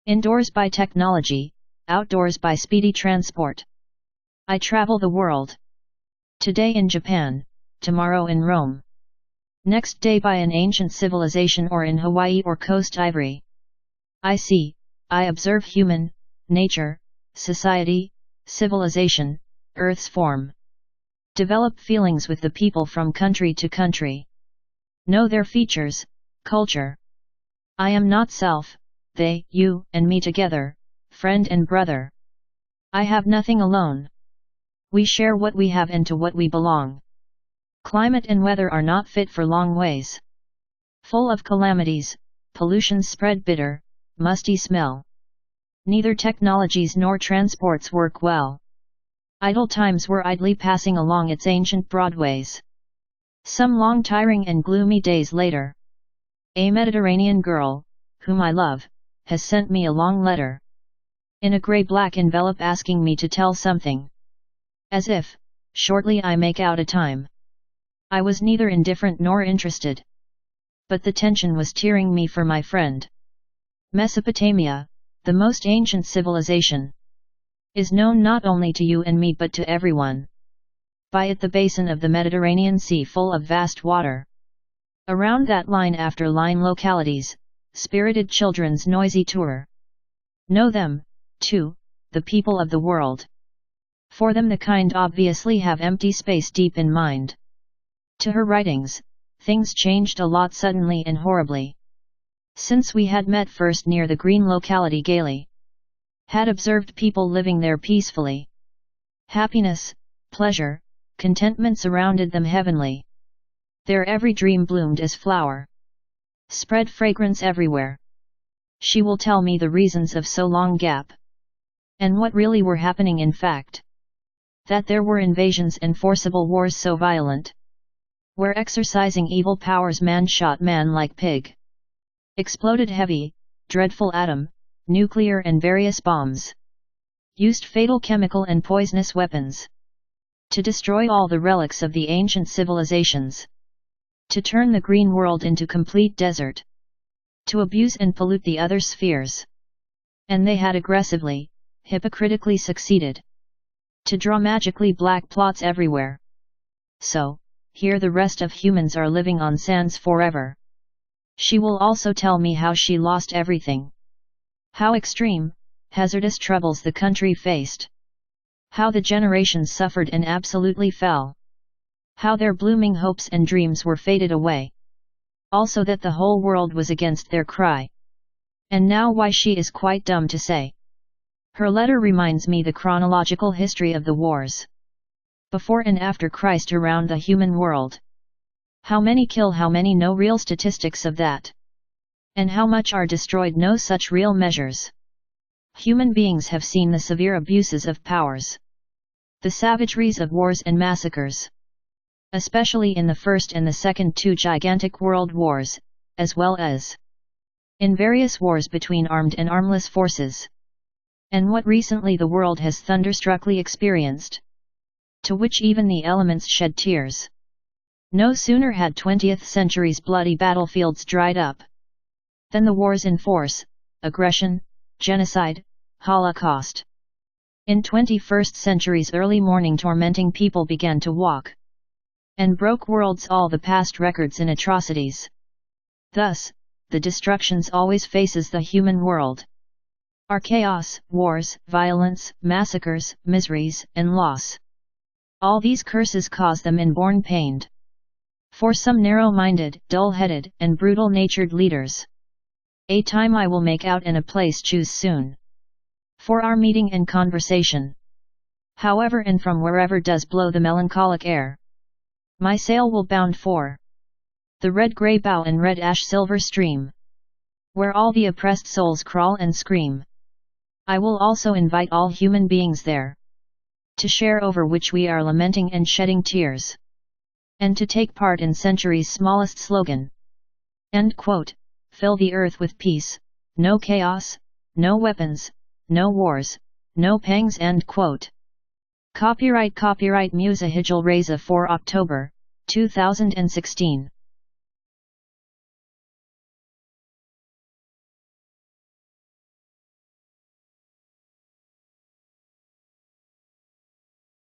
Indoors by technology, outdoors by speedy transport. I travel the world. Today in Japan, tomorrow in Rome. Next day by an ancient civilization or in Hawaii or Coast Ivory. I see, I observe human, nature, society, civilization, Earth's form. Develop feelings with the people from country to country. Know their features, culture. I am not self, they, you, and me together, friend and brother. I have nothing alone. We share what we have and to what we belong. Climate and weather are not fit for long ways. Full of calamities, pollution spread bitter, musty smell. Neither technologies nor transports work well. Idle times were idly passing along its ancient broadways. Some long tiring and gloomy days later. A Mediterranean girl, whom I love, has sent me a long letter. In a grey-black envelope asking me to tell something. As if, shortly I make out a time. I was neither indifferent nor interested. But the tension was tearing me for my friend. Mesopotamia, the most ancient civilization, is known not only to you and me but to everyone. By it the basin of the Mediterranean Sea full of vast water. Around that line after line localities, spirited children's noisy tour. Know them, too, the people of the world. For them the kind obviously have empty space deep in mind. To her writings, things changed a lot suddenly and horribly. Since we had met first near the green locality gaily. Had observed people living there peacefully. Happiness, pleasure, contentment surrounded them heavenly. Their every dream bloomed as flower. Spread fragrance everywhere. She will tell me the reasons of so long gap. And what really were happening in fact. That there were invasions and forcible wars so violent. Where exercising evil powers man shot man like pig. Exploded heavy, dreadful atom, nuclear and various bombs. Used fatal chemical and poisonous weapons. To destroy all the relics of the ancient civilizations. To turn the green world into complete desert. To abuse and pollute the other spheres. And they had aggressively, hypocritically succeeded. To draw magically black plots everywhere. So, here the rest of humans are living on sands forever. She will also tell me how she lost everything. How extreme, hazardous troubles the country faced. How the generations suffered and absolutely fell. How their blooming hopes and dreams were faded away. Also that the whole world was against their cry. And now why she is quite dumb to say. Her letter reminds me the chronological history of the wars. Before and after Christ around the human world. How many kill, how many, no real statistics of that. And how much are destroyed, no such real measures. Human beings have seen the severe abuses of powers. The savageries of wars and massacres. Especially in the first and the second two gigantic world wars, as well as in various wars between armed and armless forces. And what recently the world has thunderstruckly experienced. To which even the elements shed tears. No sooner had 20th century's bloody battlefields dried up. Than the wars in force, aggression, genocide, Holocaust. In 21st century's early morning tormenting people began to walk. And broke worlds all the past records in atrocities. Thus, the destructions always faces the human world. Are chaos, wars, violence, massacres, miseries, and loss. All these curses cause them inborn pain. For some narrow-minded, dull-headed, and brutal-natured leaders. A time I will make out and a place choose soon. For our meeting and conversation. However and from wherever does blow the melancholic air. My sail will bound for the red-grey bough and red ash-silver stream. Where all the oppressed souls crawl and scream. I will also invite all human beings there. To share over which we are lamenting and shedding tears. And to take part in century's smallest slogan. End quote. Fill the earth with peace, no chaos, no weapons, no wars, no pangs. End quote. Copyright Muzahidul Reza for October, 2016.